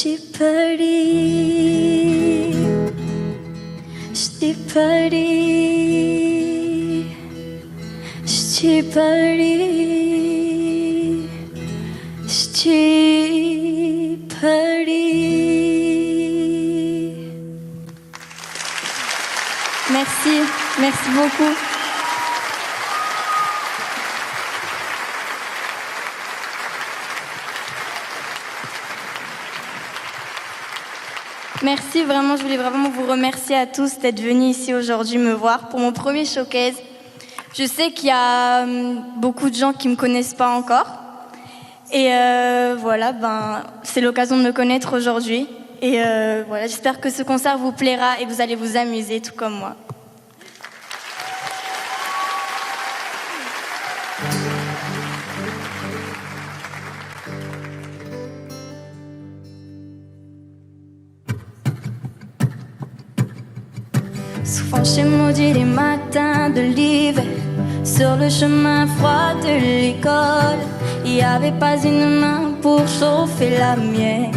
j't'ai pari, j't'ai pari, j't'ai pari, j't'ai pari. Merci, merci beaucoup. Merci, vraiment, je voulais vraiment vous remercier à tous d'être venus ici aujourd'hui me voir pour mon premier showcase. Je sais qu'il y a beaucoup de gens qui ne me connaissent pas encore. Et voilà, c'est l'occasion de me connaître aujourd'hui. Et voilà, j'espère que ce concert vous plaira et que vous allez vous amuser tout comme moi. Souvent j'ai maudit les matins de l'hiver, sur le chemin froid de l'école. Il n'y avait pas une main pour chauffer la mienne.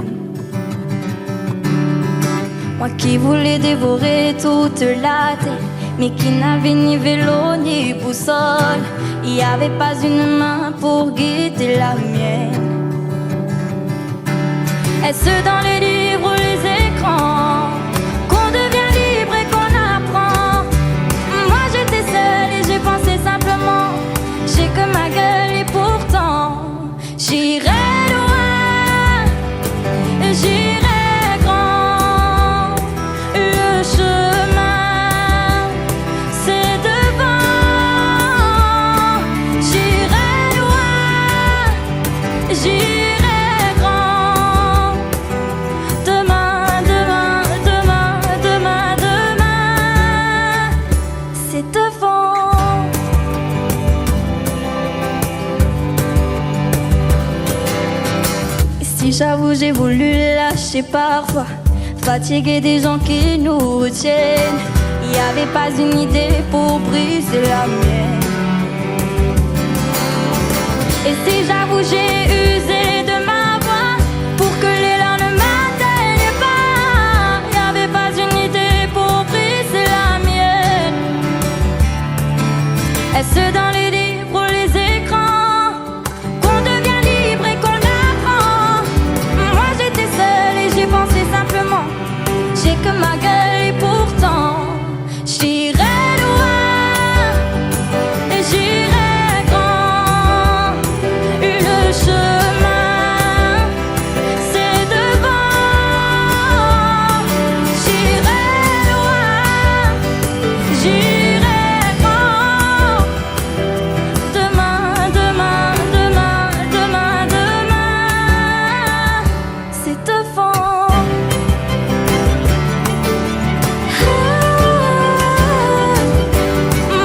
Moi qui voulais dévorer toute la terre, mais qui n'avait ni vélo ni boussole. Il n'y avait pas une main pour guider la mienne. Est-ce dans les livres ou les écrans qu'on devient libre et qu'on apprend? Moi j'étais seule et j'ai pensé simplement, j'ai que ma gueule et pourtant j'irai loin, j'irai grand. Le chemin c'est devant. J'irai loin, j'irai grand. Demain, demain, demain, demain, demain, c'est devant. Et si j'avoue j'ai voulu lâcher parfois, fatigué des gens qui nous retiennent, il n'y avait pas une idée pour briser la mienne. Et si j'avoue j'ai usé de ma voix pour que les larmes ne m'atteignent pas, il n'y avait pas une idée pour briser la mienne. Est-ce dans les livres ou les écrans qu'on devient libre et qu'on apprend? Moi j'étais seule et j'ai pensé simplement, j'ai que ma gueule et pourtant j'irai loin et j'irai grand. Le chemin c'est devant. J'irai loin, j'irai grand. Demain, demain, demain, demain, demain, c'est devant.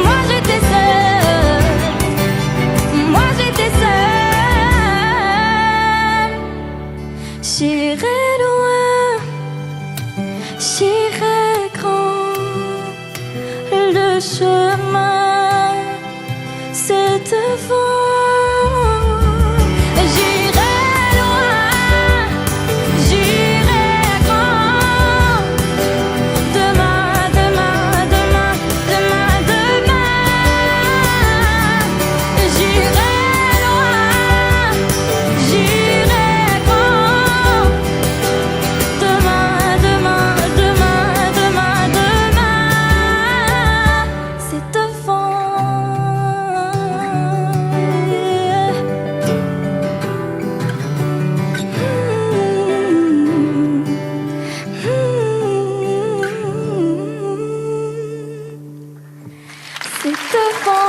Moi j'étais seule, moi j'étais seule. J'irai loin, j'irai grand. Le chemin c'est devant. J'irai loin, j'irai grand. Demain, demain, demain, demain, demain, j'irai loin, j'irai grand. Demain, demain, demain, demain, demain, c'est devant. C'est devant.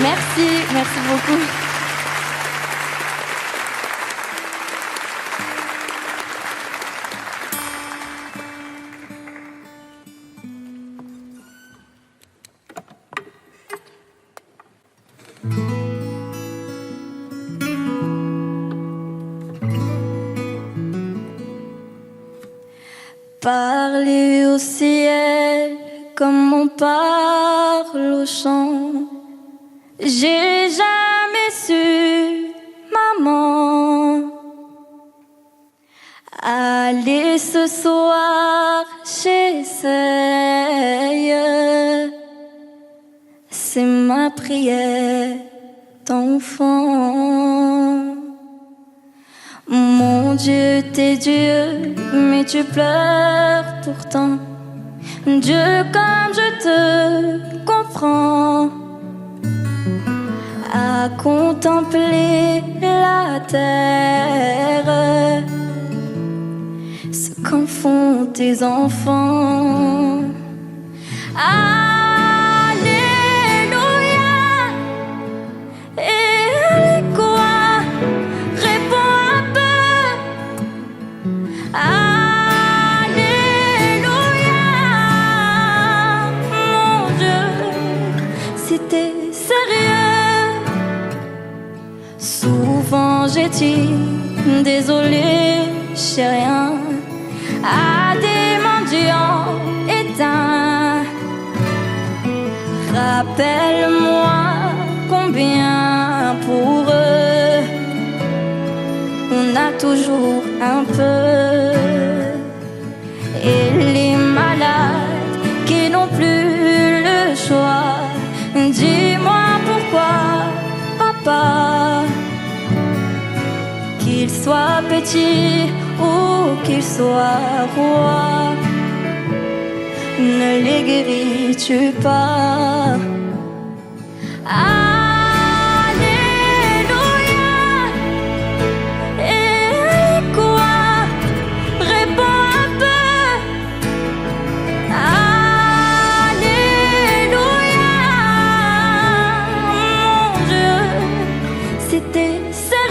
Merci, merci beaucoup. Parler au ciel comme on parle au champ. J'ai jamais su, maman, Et ce soir, j'essaye, c'est ma prière d'enfant. Mon Dieu, t'es Dieu, mais tu pleures pourtant. Dieu, comme je te comprends, à contempler la terre, ce qu'en font tes enfants. Alléluia, et quoi? Réponds un peu. Alléluia, mon Dieu, si t'es sérieux. Souvent j'ai dit désolé, j'ai rien à des mendiants éteints. Rappelle-moi combien pour eux on a toujours un peu. Et les malades qui n'ont plus le choix, dis-moi pourquoi, papa, qu'il soit petit ou qu'il soit roi, ne les guéris-tu pas? Alléluia, et quoi? Réponds un peu. Alléluia, mon Dieu, si t'es sérieux.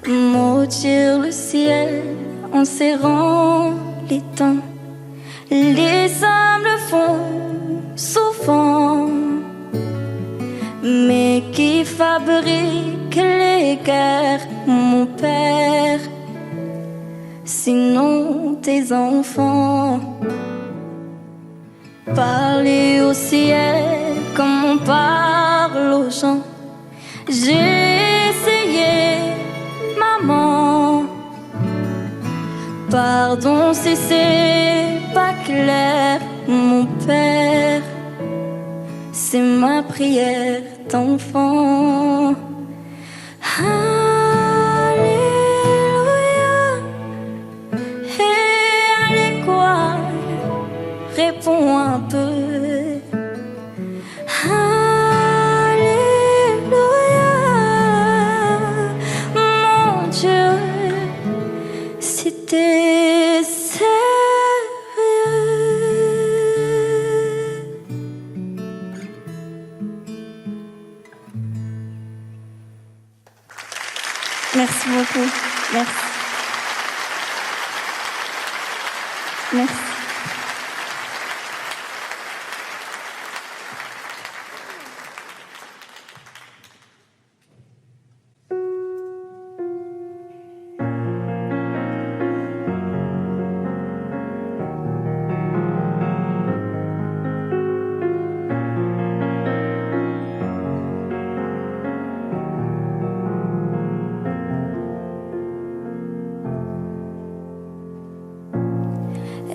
Maudire le ciel en serrant les temps. Les hommes le font souvent, mais qui fabrique les guerres, mon père, sinon tes enfants? Parler au ciel comme on parle aux gens. J'ai essayé, maman. Pardon si c'est pas clair, mon père, c'est ma prière d'enfant. Alléluia, et allez quoi? Réponds un peu. Alléluia, mon Dieu, si t'es sérieux. Merci beaucoup. Merci. Merci.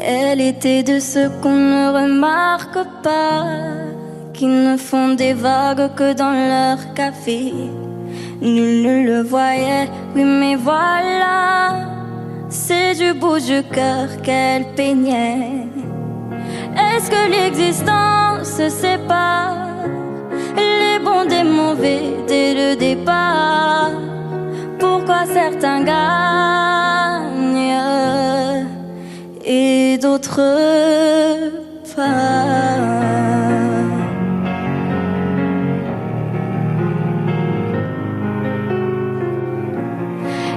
Elle était de ceux qu'on ne remarque pas, qui ne font des vagues que dans leur café. Nul ne le voyait, oui mais voilà, c'est du bout du cœur qu'elle peignait. Est-ce que l'existence se sépare, les bons des mauvais dès le départ? Pourquoi certains gagnent et d'autres pas?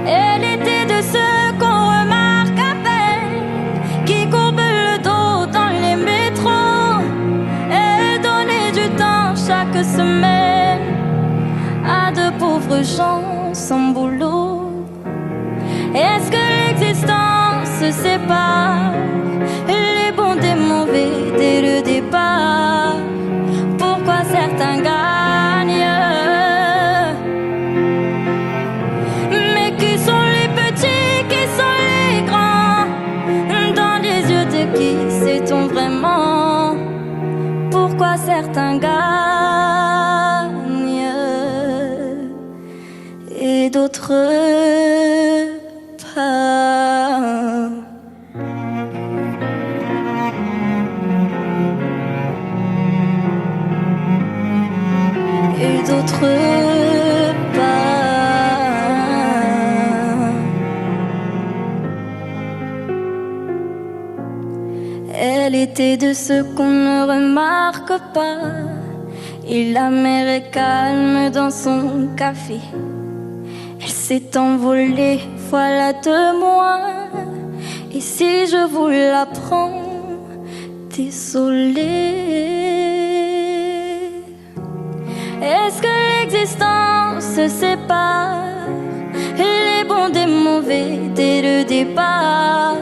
Elle était de ceux qu'on remarque à peine, qui courbent le dos dans les métros. Elle donnait du temps chaque semaine séparent, les bons des mauvais dès le départ. Pourquoi certains gagnent? Mais qui sont les petits, qui sont les grands? Dans les yeux de qui sait-on vraiment? Pourquoi certains gagnent et d'autres pas? Et d'autres pas. Elle était de ceux qu'on ne remarque pas. Et la mer est calme dans son café. Elle s'est envolée, voilà 2 mois. Et si je vous l'apprends, désolée. Est-ce que l'existence se sépare, les bons des mauvais dès le départ?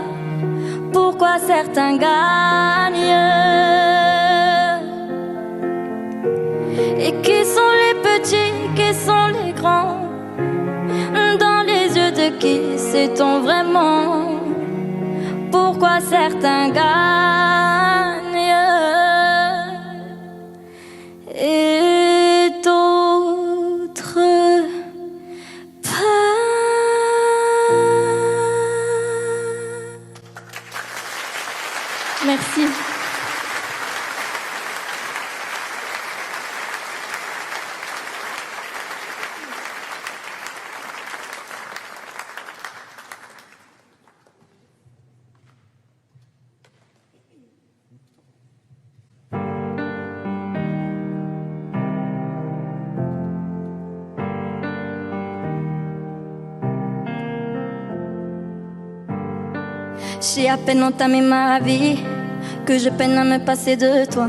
Pourquoi certains gagnent et qui sont les petits, qui sont les grands? Dans les yeux de qui sait-on vraiment? Pourquoi certains gagnent et d'autres pas? Merci. J'ai à peine entamé ma vie que je peine à me passer de toi.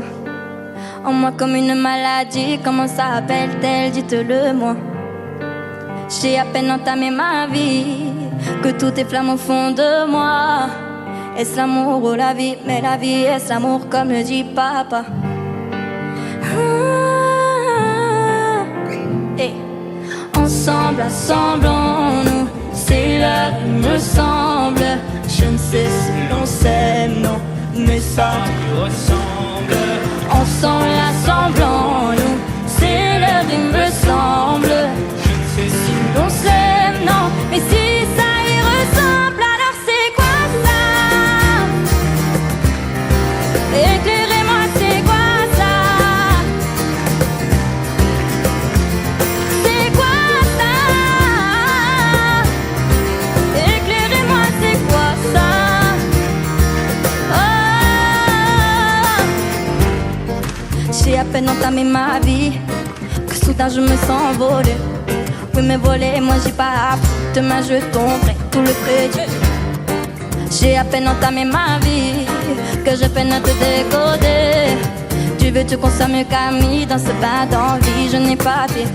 En moi comme une maladie, comment ça appelle-t-elle? Dites-le moi. J'ai à peine entamé ma vie que tout est flamme au fond de moi. Est-ce l'amour ou la vie? Mais la vie, est-ce l'amour comme le dit papa? Et ensemble, assemblons-nous. C'est l'heure, il me semble. Je ne sais si l'on s'aime, non, mais ça lui ressemble. Ensemble, assemblons-nous. C'est l'heure, il me semble. Je ne sais si l'on s'aime, non, mais si ça y ressemble, alors c'est quoi ça? Éclairez-moi, c'est quoi ça? C'est quoi ça? Éclairez-moi, c'est quoi ça? Oh. J'ai à peine entamé ma vie que soudain je me sens voler. Oui mais voler, moi j'y pas. Demain je tomberai tout le crédit. J'ai à peine entamé ma vie que je peine à te décoder. Tu veux qu'on soit mieux qu'amis dans ce bain d'envie? Je n'ai pas pied.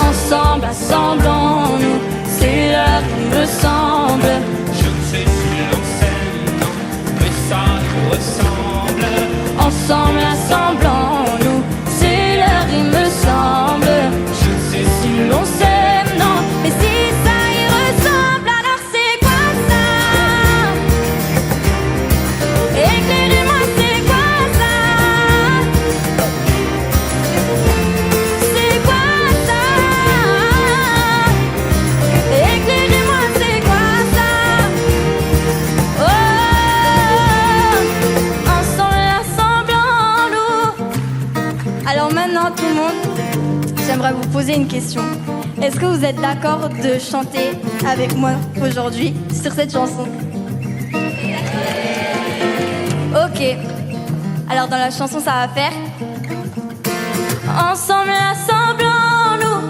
Ensemble, assemblons-nous. C'est l'heure, il me semble. Je ne sais si l'on s'aime, non, mais ça nous ressemble. Ensemble, assemblons-nous. C'est l'heure, il me semble. Je ne sais si l'on s'aime, non, mais si ça y ressemble, alors c'est quoi ça? Éclairez-moi, c'est quoi ça? C'est quoi ça? Éclairez-moi, c'est quoi ça? Oh, ensemble, assemblons-nous. Alors maintenant, tout le monde, j'aimerais vous poser une question. Est-ce que vous êtes d'accord de chanter avec moi aujourd'hui sur cette chanson? Ok. Alors dans la chanson, ça va faire ensemble, assemblons-nous.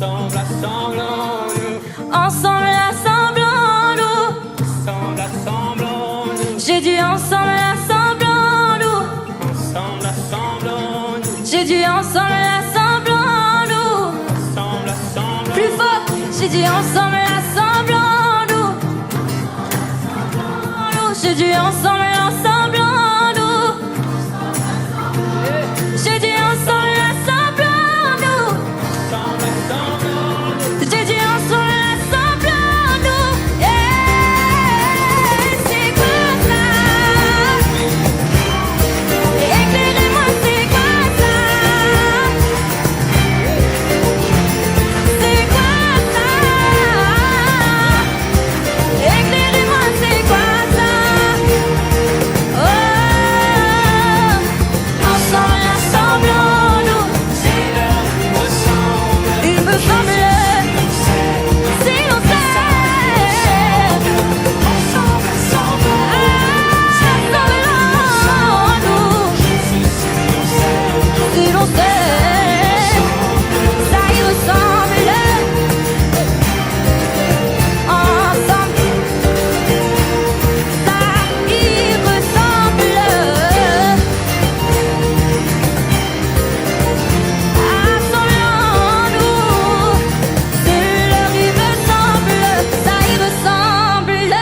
ensemble, assemblons-nous. Ensemble, assemblons-nous. Ensemble, assemblons-nous. J'ai dit ensemble, assemblons-nous. Ensemble, assemblons-nous. J'ai dit ensemble, assemblons-nous. Ensemble, assemblons-nous. Plus fort. J'ai dit ensemble, dit ensemble, ensemble en nous. J'ai dit ensemble, ensemble en nous. J'ai dit ensemble, ensemble en nous. Yeah. C'est quoi ça? Éclairez-moi, c'est quoi ça? C'est quoi ça? Éclairez-moi, c'est quoi ça? Oh, ensemble, ensemble en nous. Il me semble, si l'on s'aime, ensemble en nous. Si l'on s'aime, ça y ressemble. Ensemble, ça y ressemble. Ensemble en nous, de leur il me semble, ça y ressemble.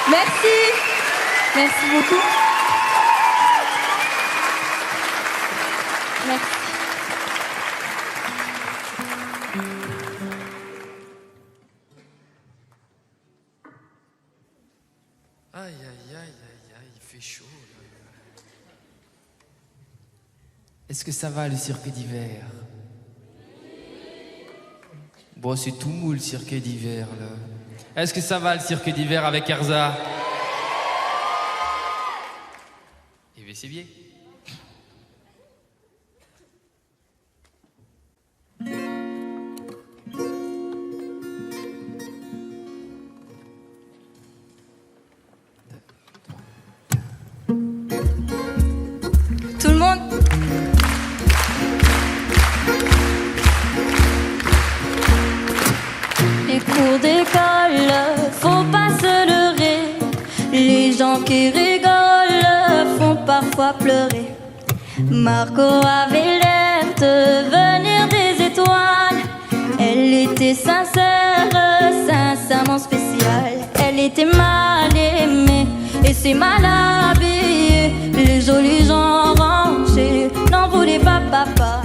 Merci, merci beaucoup. Merci. Aïe, aïe, aïe, aïe, aïe, il fait chaud. Là. Est-ce que ça va le cirque d'hiver? Bon, c'est tout mou le cirque d'hiver, là. Est-ce que ça va le cirque d'hiver avec Erza? Eh bien, c'est bien. Tout le monde. Les cours d'école, faut pas se leurrer. Les gens qui rigolent font parfois pleurer. Margot avait l'air de venir des étoiles. Elle était sincère, sincèrement spéciale. Elle était mal aimée et c'est mal habillée. Les jolis gens rangés n'en voulaient pas papa.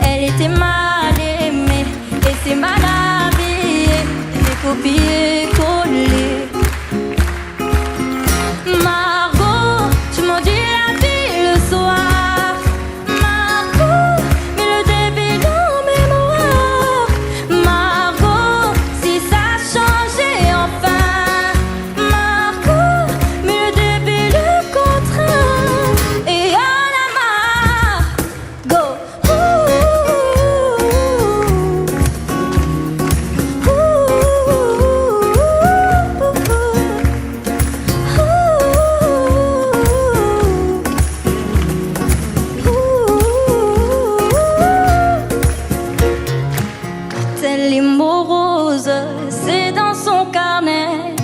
Elle était mal aimée et c'est mal habillée. Les copier collés. Margot, tu m'en dis la vie le soir. Margot, mets le débit dans mémoire. Margot, si ça changeait enfin. Margot, mets le débit le contrat. Et y'en a marre. Go. Tels les mots roses, c'est dans son carnet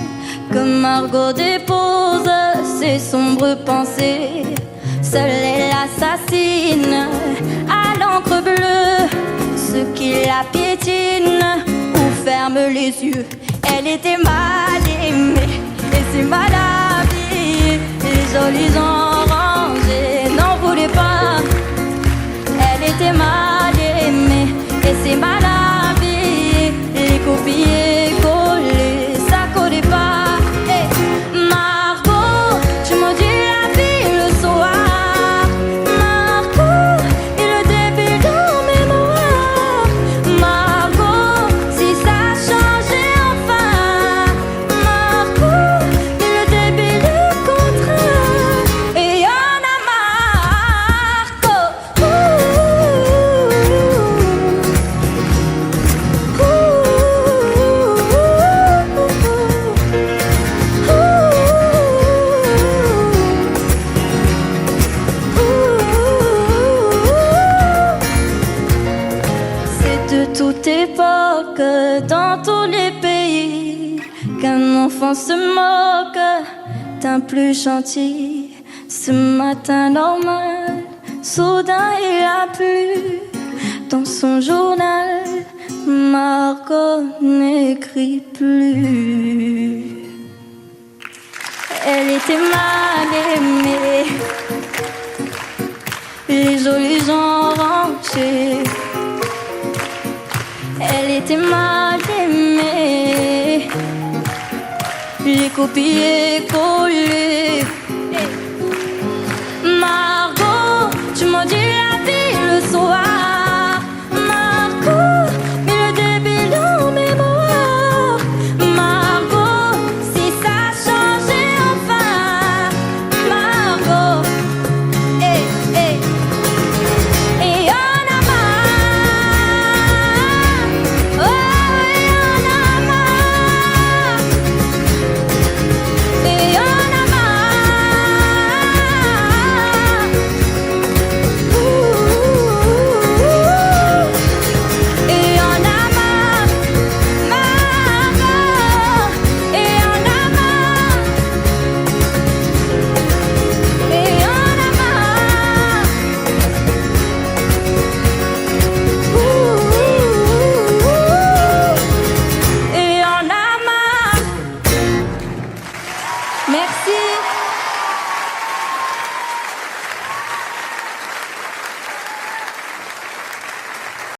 que Margot dépose ses sombres pensées. Seule elle assassine à l'encre bleue ceux qui la piétinent ou ferment les yeux. Elle était mal aimée et c'est mal habillée. Les jolis gens rangés n'en voulaient pas. Elle était mal aimée et c'est mal habillée. Les copier collés, ça collait pas. Hey, Margot, tu m'en dis la vie le soir. Margot, et le début dans mémoire. Margot, si ça changeait enfin. Margot, et le début le contrat. Et y'en a marre. C'est de toute époque, dans tous les pays, qu'un enfant se moque d'un plus gentil. Ce matin normal, soudain il a plu dans son journal Margot n'écrit plus. Elle était mal aimée, les jolis gens rangés. Elle était mal aimée, les copier collés. Margot, tu m'as dit la vie le soir.